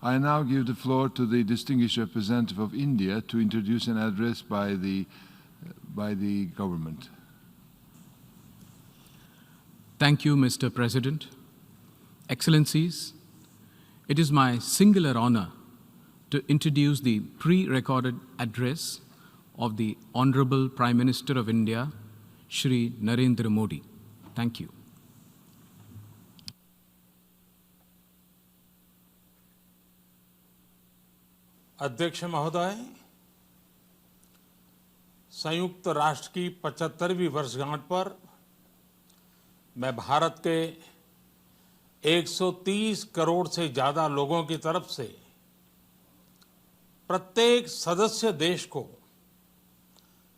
I now give the floor to the distinguished representative of India to introduce an address by the government. Thank you, Mr. President. Excellencies, it is my singular honor to introduce the pre-recorded address of the Honorable Prime Minister of India, Shri Narendra Modi. Thank you. अध्यक्ष महोदय, संयुक्त राष्ट्र की 75वीं वर्षगांठ पर मैं भारत के 130 करोड़ से ज्यादा लोगों की तरफ से प्रत्येक सदस्य देश को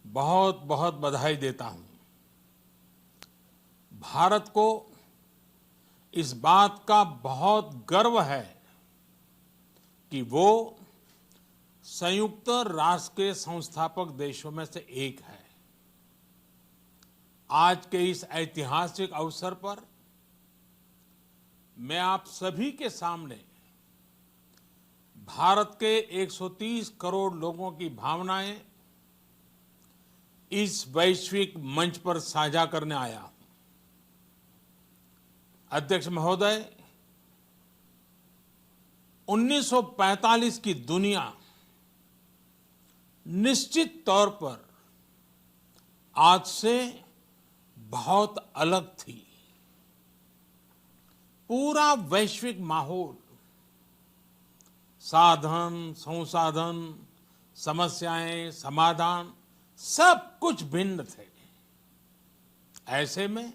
बहुत बहुत बधाई देता हूं। भारत को इस बात का बहुत गर्व है कि वो संयुक्त राष्ट्र के संस्थापक देशों में से एक है। आज के इस ऐतिहासिक अवसर पर मैं आप सभी के सामने भारत के 130 करोड़ लोगों की भावनाएं इस वैश्विक मंच पर साझा करने आया हूं। अध्यक्ष महोदय, 1945 की दुनिया निश्चित तौर पर आज से बहुत अलग थी। पूरा वैश्विक माहौल, साधन, संसाधन, समस्याएं, समाधान सब कुछ भिन्न थे। ऐसे में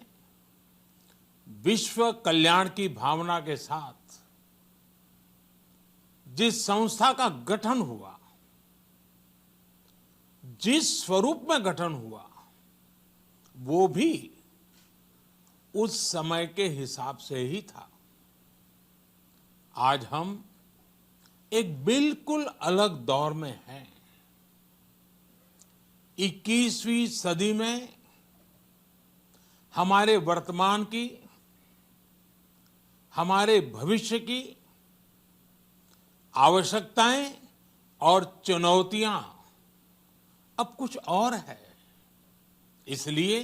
विश्व कल्याण की भावना के साथ जिस संस्था का गठन हुआ, जिस स्वरूप में गठन हुआ, वो भी उस समय के हिसाब से ही था। आज हम एक बिल्कुल अलग दौर में हैं। 21वीं सदी में हमारे वर्तमान की, हमारे भविष्य की आवश्यकताएं और चुनौतियां अब कुछ और है। इसलिए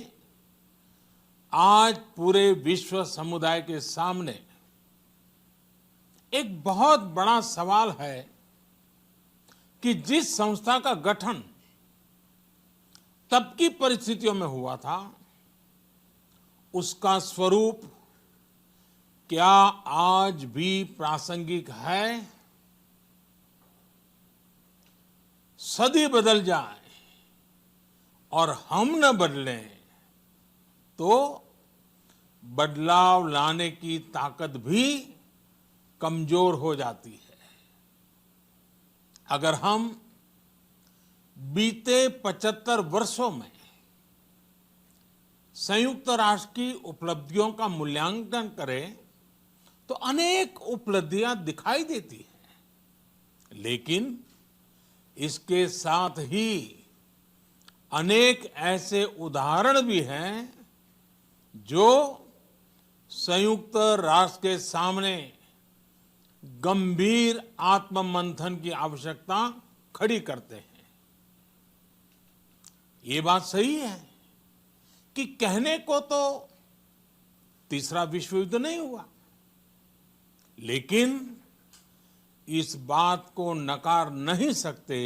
आज पूरे विश्व समुदाय के सामने एक बहुत बड़ा सवाल है कि जिस संस्था का गठन तब की परिस्थितियों में हुआ था, उसका स्वरूप क्या आज भी प्रासंगिक है? सदी बदल जाए और हम न बदलें तो बदलाव लाने की ताकत भी कमजोर हो जाती है। अगर हम बीते 75 वर्षों में संयुक्त राष्ट्र की उपलब्धियों का मूल्यांकन करें तो अनेक उपलब्धियां दिखाई देती हैं, लेकिन इसके साथ ही अनेक ऐसे उदाहरण भी हैं जो संयुक्त राष्ट्र के सामने गंभीर आत्ममंथन की आवश्यकता खड़ी करते हैं। ये बात सही है कि कहने को तो तीसरा विश्व युद्ध नहीं हुआ, लेकिन इस बात को नकार नहीं सकते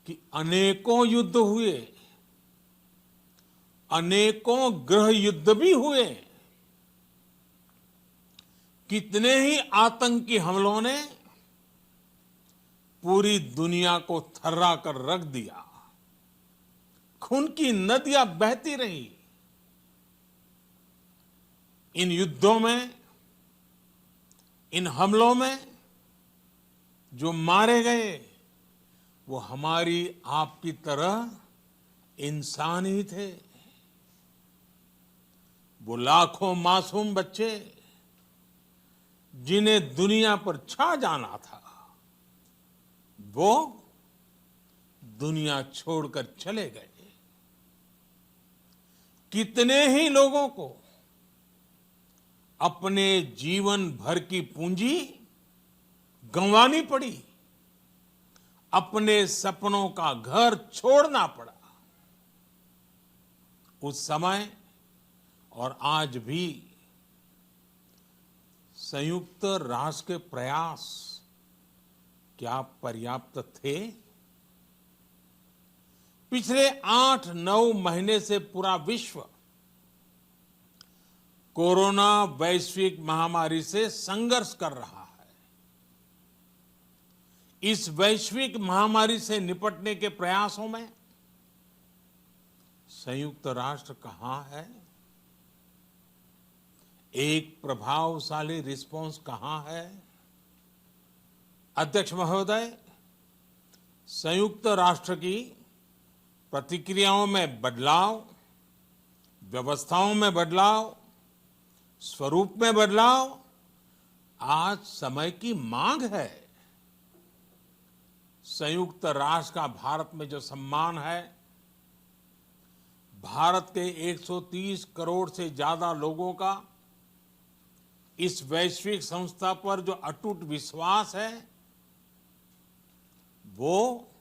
कि अनेकों युद्ध हुए, अनेकों गृह युद्ध भी हुए। कितने ही आतंकी हमलों ने पूरी दुनिया को थर्रा कर रख दिया। खून की नदियां बहती रही। इन युद्धों में, इन हमलों में जो मारे गए वो हमारी आपकी तरह इंसान ही थे। वो लाखों मासूम बच्चे जिन्हें दुनिया पर छा जाना था, वो दुनिया छोड़कर चले गए। कितने ही लोगों को अपने जीवन भर की पूंजी गंवानी पड़ी, अपने सपनों का घर छोड़ना पड़ा। उस समय और आज भी संयुक्त राष्ट्र के प्रयास क्या पर्याप्त थे? पिछले 8-9 महीने से पूरा विश्व कोरोना वैश्विक महामारी से संघर्ष कर रहा है। इस वैश्विक महामारी से निपटने के प्रयासों में संयुक्त राष्ट्र कहां है? एक प्रभावशाली रिस्पांस कहां है? अध्यक्ष महोदय, संयुक्त राष्ट्र की प्रतिक्रियाओं में बदलाव, व्यवस्थाओं में बदलाव, स्वरूप में बदलाव आज समय की मांग है। संयुक्त राष्ट्र का भारत में जो सम्मान है, भारत के 130 करोड़ से ज्यादा लोगों का इस वैश्विक संस्था पर जो अटूट विश्वास है, वो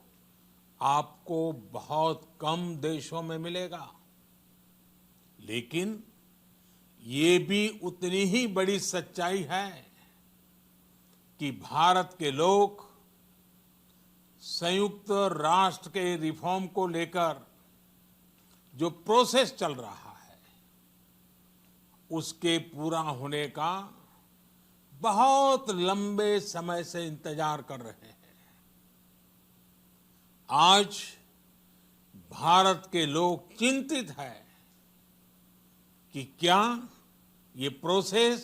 आपको बहुत कम देशों में मिलेगा। लेकिन ये भी उतनी ही बड़ी सच्चाई है कि भारत के लोग संयुक्त राष्ट्र के रिफॉर्म को लेकर जो प्रोसेस चल रहा है, उसके पूरा होने का बहुत लंबे समय से इंतजार कर रहे हैं। आज भारत के लोग चिंतित हैं कि क्या ये प्रोसेस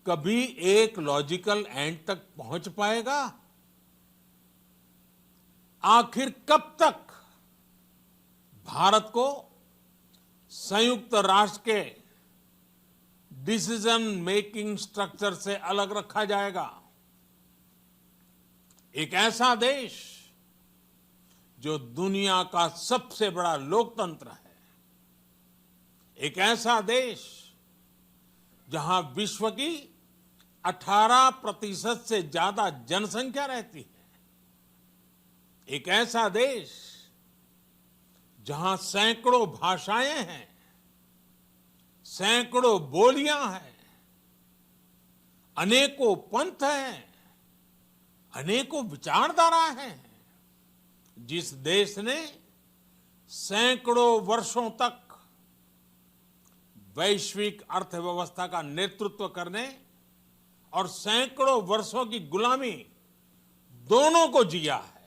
कभी एक लॉजिकल एंड तक पहुंच पाएगा? आखिर कब तक भारत को संयुक्त राष्ट्र के डिसीजन मेकिंग स्ट्रक्चर से अलग रखा जाएगा? एक ऐसा देश जो दुनिया का सबसे बड़ा लोकतंत्र है, एक ऐसा देश जहां विश्व की 18% से ज्यादा जनसंख्या रहती है, एक ऐसा देश जहां सैकड़ों भाषाएं हैं, सैकड़ों बोलियां हैं, अनेकों पंथ हैं, अनेकों विचारधारा हैं, जिस देश ने सैकड़ों वर्षों तक वैश्विक अर्थव्यवस्था का नेतृत्व करने और सैकड़ों वर्षों की गुलामी दोनों को जिया है।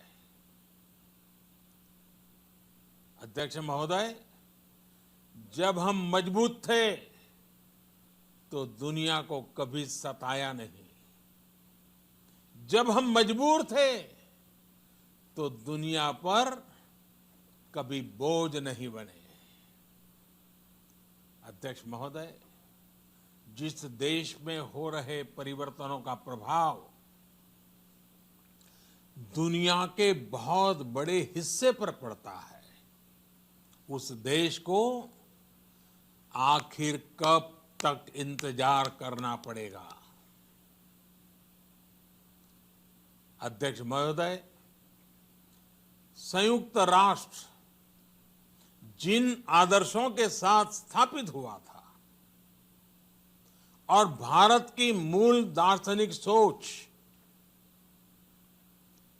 अध्यक्ष महोदय, जब हम मजबूत थे तो दुनिया को कभी सताया नहीं। जब हम मजबूर थे तो दुनिया पर कभी बोझ नहीं बने। अध्यक्ष महोदय, जिस देश में हो रहे परिवर्तनों का प्रभाव दुनिया के बहुत बड़े हिस्से पर पड़ता है, उस देश को आखिर कब तक इंतजार करना पड़ेगा? अध्यक्ष महोदय, संयुक्त राष्ट्र जिन आदर्शों के साथ स्थापित हुआ था और भारत की मूल दार्शनिक सोच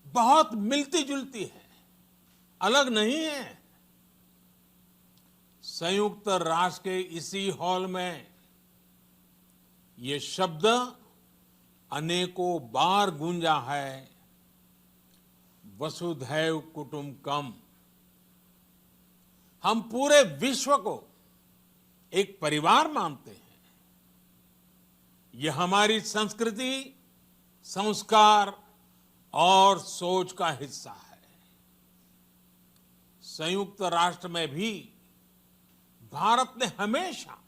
बहुत मिलती जुलती है, अलग नहीं है। संयुक्त राष्ट्र के इसी हॉल में ये शब्द अनेकों बार गूंजा है, वसुधैव कुटुंबकम। हम पूरे विश्व को एक परिवार मानते हैं। यह हमारी संस्कृति, संस्कार और सोच का हिस्सा है। संयुक्त राष्ट्र में भी भारत ने हमेशा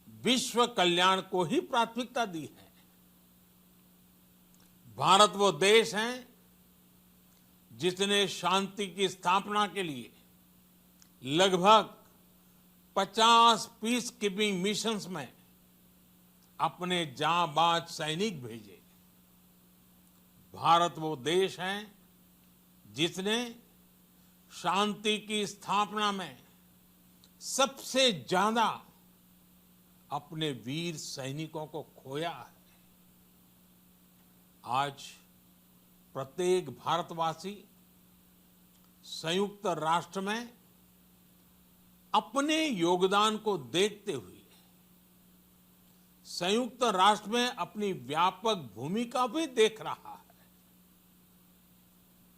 विश्व कल्याण को ही प्राथमिकता दी है। भारत वो देश है जिसने शांति की स्थापना के लिए लगभग 50 पीस कीपिंग मिशंस में अपने जांबाज सैनिक भेजे। भारत वो देश है जिसने शांति की स्थापना में सबसे ज्यादा अपने वीर सैनिकों को खोया है। आज प्रत्येक भारतवासी संयुक्त राष्ट्र में अपने योगदान को देखते हुए संयुक्त राष्ट्र में अपनी व्यापक भूमिका भी देख रहा है।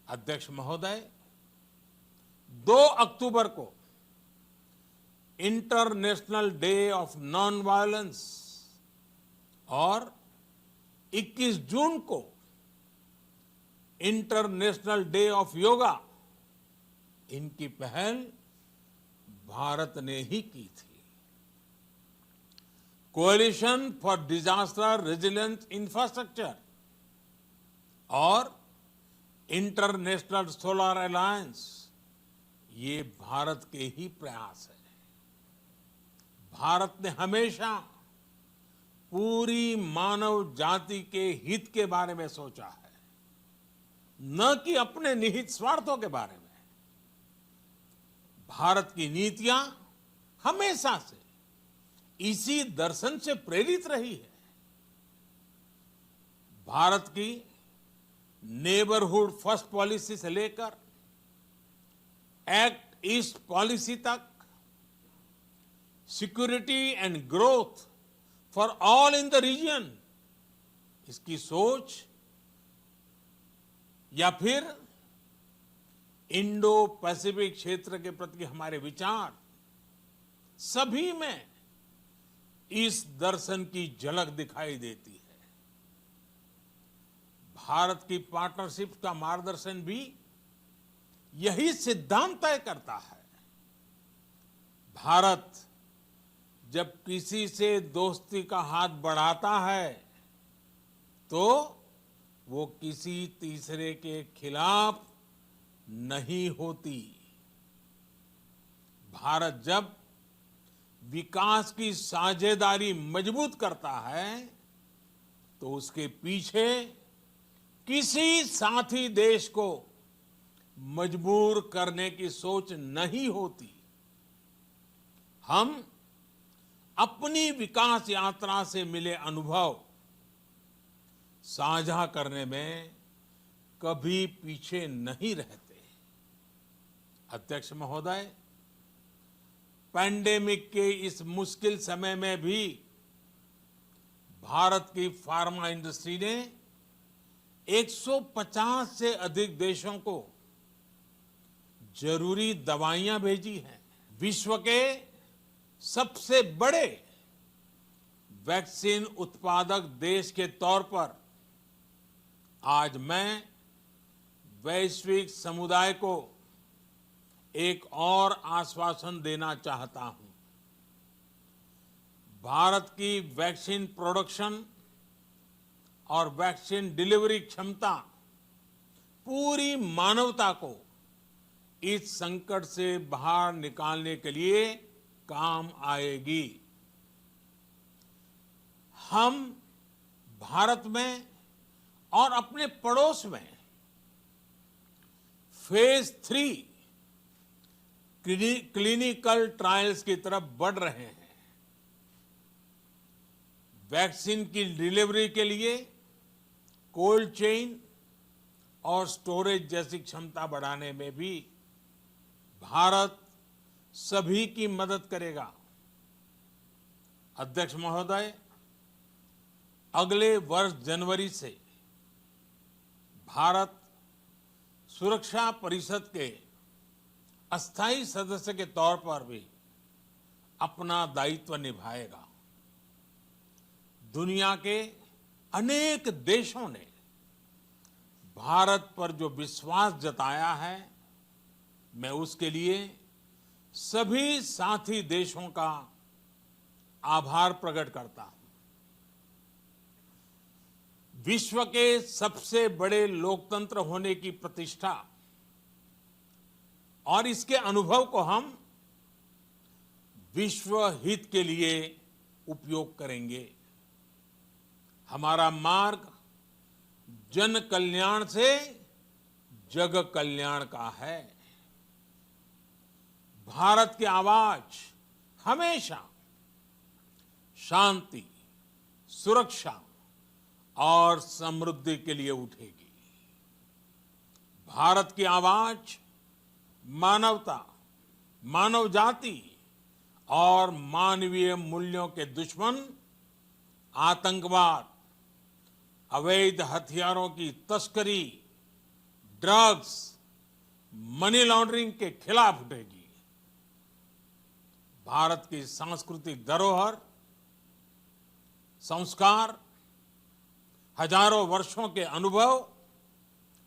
अध्यक्ष महोदय, 2 अक्टूबर को international day of non violence और 21 जून को इंटरनेशनल डे ऑफ योगा, इनकी पहल भारत ने ही की थी। Coalition for disaster resilience infrastructure और इंटरनेशनल सोलर अलायंस, ये भारत के ही प्रयास है। भारत ने हमेशा पूरी मानव जाति के हित के बारे में सोचा है, न कि अपने निहित स्वार्थों के बारे में। भारत की नीतियां हमेशा से इसी दर्शन से प्रेरित रही है। भारत की नेबरहुड फर्स्ट पॉलिसी से लेकर एक्ट ईस्ट पॉलिसी तक, security and growth for all in the region, इसकी सोच, या फिर इंडो पैसिफिक क्षेत्र के प्रति हमारे विचार, सभी में इस दर्शन की झलक दिखाई देती है। भारत की पार्टनरशिप का मार्गदर्शन भी यही सिद्धांत तय करता है। भारत जब किसी से दोस्ती का हाथ बढ़ाता है तो वो किसी तीसरे के खिलाफ नहीं होती। भारत जब विकास की साझेदारी मजबूत करता है तो उसके पीछे किसी साथी देश को मजबूर करने की सोच नहीं होती। हम अपनी विकास यात्रा से मिले अनुभव साझा करने में कभी पीछे नहीं रहते। अध्यक्ष महोदय, पैंडेमिक के इस मुश्किल समय में भी भारत की फार्मा इंडस्ट्री ने 150 से अधिक देशों को जरूरी दवाइयां भेजी हैं। विश्व के सबसे बड़े वैक्सीन उत्पादक देश के तौर पर आज मैं वैश्विक समुदाय को एक और आश्वासन देना चाहता हूं। भारत की वैक्सीन प्रोडक्शन और वैक्सीन डिलीवरी क्षमता पूरी मानवता को इस संकट से बाहर निकालने के लिए काम आएगी। हम भारत में और अपने पड़ोस में फेज 3 क्लिनिकल ट्रायल्स की तरफ बढ़ रहे हैं। वैक्सीन की डिलीवरी के लिए कोल्ड चेन और स्टोरेज जैसी क्षमता बढ़ाने में भी भारत सभी की मदद करेगा। अध्यक्ष महोदय, अगले वर्ष जनवरी से भारत सुरक्षा परिषद के अस्थायी सदस्य के तौर पर भी अपना दायित्व निभाएगा। दुनिया के अनेक देशों ने भारत पर जो विश्वास जताया है, मैं उसके लिए सभी साथी देशों का आभार प्रकट करता हूं। विश्व के सबसे बड़े लोकतंत्र होने की प्रतिष्ठा और इसके अनुभव को हम विश्व हित के लिए उपयोग करेंगे। हमारा मार्ग जन कल्याण से जग कल्याण का है। भारत की आवाज हमेशा शांति, सुरक्षा और समृद्धि के लिए उठेगी। भारत की आवाज मानवता, मानव जाति और मानवीय मूल्यों के दुश्मन आतंकवाद, अवैध हथियारों की तस्करी, ड्रग्स, मनी लॉन्ड्रिंग के खिलाफ उठेगी। भारत की सांस्कृतिक धरोहर, संस्कार, हजारों वर्षों के अनुभव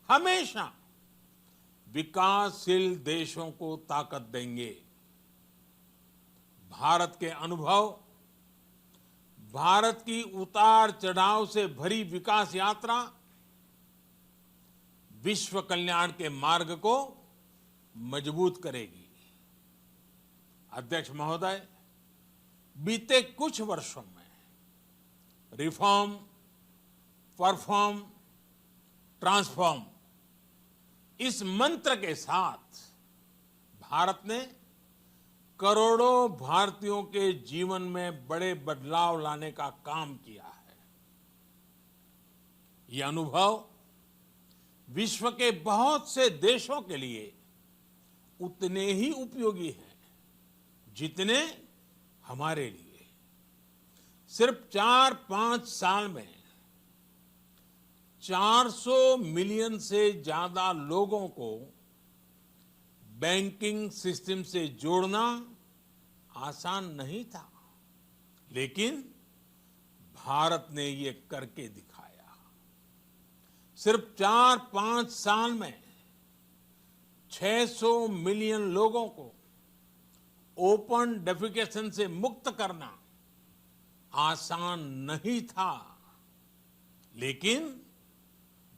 हमेशा विकासशील देशों को ताकत देंगे। भारत के अनुभव, भारत की उतार चढ़ाव से भरी विकास यात्रा विश्व कल्याण के मार्ग को मजबूत करेगी। अध्यक्ष महोदय, बीते कुछ वर्षों में रिफॉर्म, परफॉर्म, ट्रांसफॉर्म इस मंत्र के साथ भारत ने करोड़ों भारतीयों के जीवन में बड़े बदलाव लाने का काम किया है। यह अनुभव विश्व के बहुत से देशों के लिए उतने ही उपयोगी हैं जितने हमारे लिए। सिर्फ 4-5 साल में 400 मिलियन से ज्यादा लोगों को बैंकिंग सिस्टम से जोड़ना आसान नहीं था, लेकिन भारत ने ये करके दिखाया। सिर्फ 4-5 साल में 600 मिलियन लोगों को ओपन डेफिकेशन से मुक्त करना आसान नहीं था, लेकिन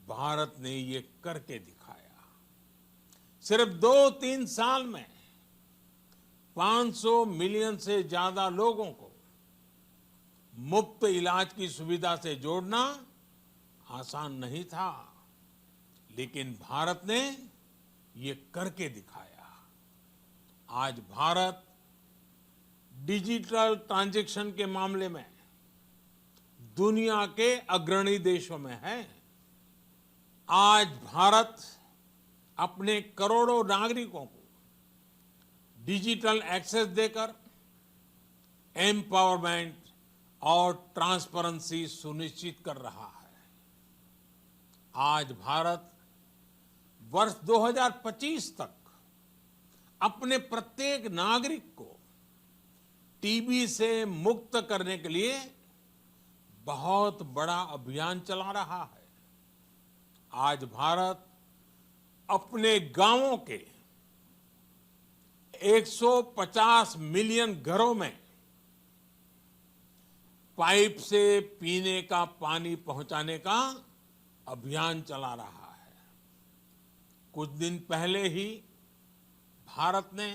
भारत ने ये करके दिखाया। सिर्फ 2-3 साल में 500 मिलियन से ज्यादा लोगों को मुफ्त इलाज की सुविधा से जोड़ना आसान नहीं था, लेकिन भारत ने ये करके दिखाया। आज भारत डिजिटल ट्रांजैक्शन के मामले में दुनिया के अग्रणी देशों में है। आज भारत अपने करोड़ों नागरिकों को डिजिटल एक्सेस देकर एम्पावरमेंट और ट्रांसपेरेंसी सुनिश्चित कर रहा है। आज भारत वर्ष 2025 तक अपने प्रत्येक नागरिक को टीबी से मुक्त करने के लिए बहुत बड़ा अभियान चला रहा है। आज भारत अपने गांवों के 150 मिलियन घरों में पाइप से पीने का पानी पहुंचाने का अभियान चला रहा है। कुछ दिन पहले ही भारत ने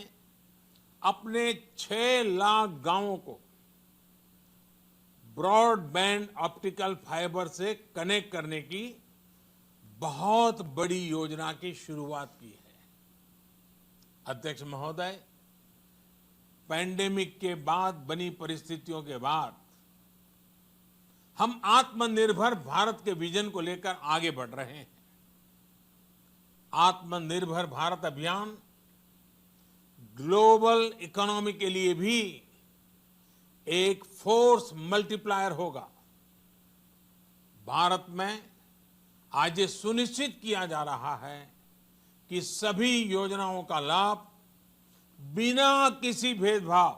अपने 6 लाख गांवों को ब्रॉडबैंड ऑप्टिकल फाइबर से कनेक्ट करने की बहुत बड़ी योजना की शुरुआत की है। अध्यक्ष महोदय, पैंडेमिक के बाद बनी परिस्थितियों के बाद हम आत्मनिर्भर भारत के विजन को लेकर आगे बढ़ रहे हैं। आत्मनिर्भर भारत अभियान ग्लोबल इकोनॉमी के लिए भी एक फोर्स मल्टीप्लायर होगा। भारत में आज ये सुनिश्चित किया जा रहा है कि सभी योजनाओं का लाभ बिना किसी भेदभाव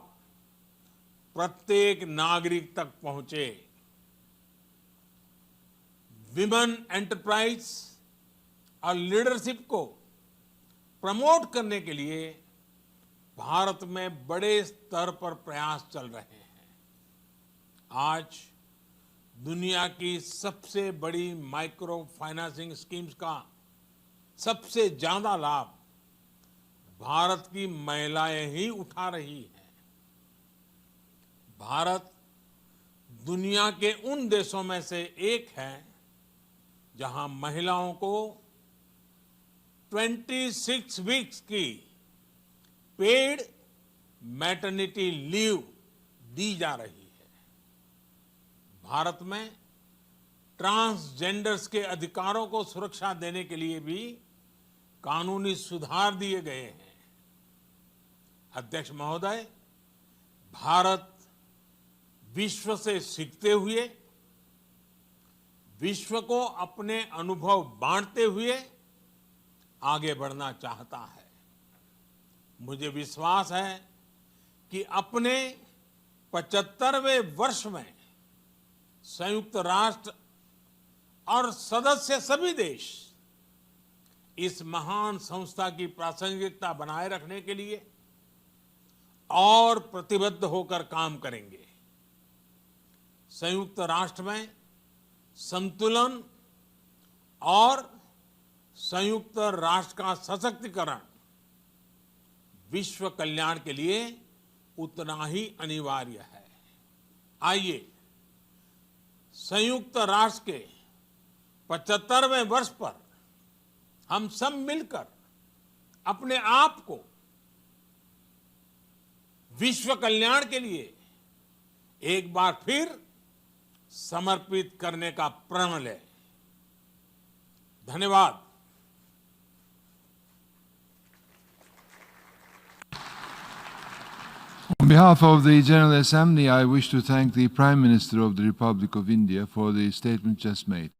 प्रत्येक नागरिक तक पहुंचे। विमेन एंटरप्राइज और लीडरशिप को प्रमोट करने के लिए भारत में बड़े स्तर पर प्रयास चल रहे हैं। आज दुनिया की सबसे बड़ी माइक्रो फाइनेंसिंग स्कीम्स का सबसे ज्यादा लाभ भारत की महिलाएं ही उठा रही हैं। भारत दुनिया के उन देशों में से एक है जहां महिलाओं को 26 वीक्स की पेड मैटरनिटी लीव दी जा रही है। भारत में ट्रांसजेंडर्स के अधिकारों को सुरक्षा देने के लिए भी कानूनी सुधार दिए गए हैं। अध्यक्ष महोदय, भारत विश्व से सीखते हुए, विश्व को अपने अनुभव बांटते हुए आगे बढ़ना चाहता है। मुझे विश्वास है कि अपने 75वें वर्ष में संयुक्त राष्ट्र और सदस्य सभी देश इस महान संस्था की प्रासंगिकता बनाए रखने के लिए और प्रतिबद्ध होकर काम करेंगे। संयुक्त राष्ट्र में संतुलन और संयुक्त राष्ट्र का सशक्तिकरण विश्व कल्याण के लिए उतना ही अनिवार्य है। आइए संयुक्त राष्ट्र के 75वें वर्ष पर हम सब मिलकर अपने आप को विश्व कल्याण के लिए एक बार फिर समर्पित करने का प्रण लें। धन्यवाद। On behalf of the General Assembly, I wish to thank the Prime Minister of the Republic of India for the statement just made.